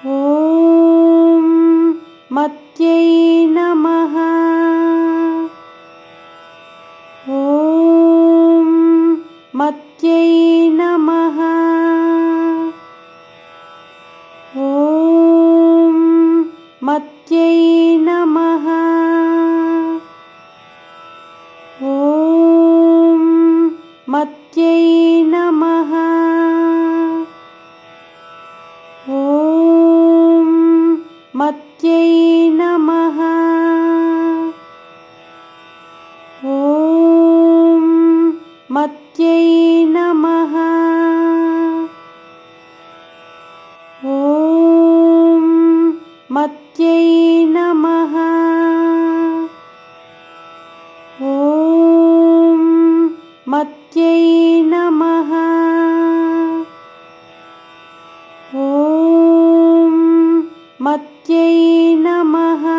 ॐ मत्यै नमः। ॐ मत्यै नमः। ॐ मत्यै नमः। ॐ मत्यै नमः। ॐ मत्यै नमः। ॐ मत्यै नमः। ॐ मत्यै नमः। ॐ मत्यै नमः। ॐ मत्यै नमः।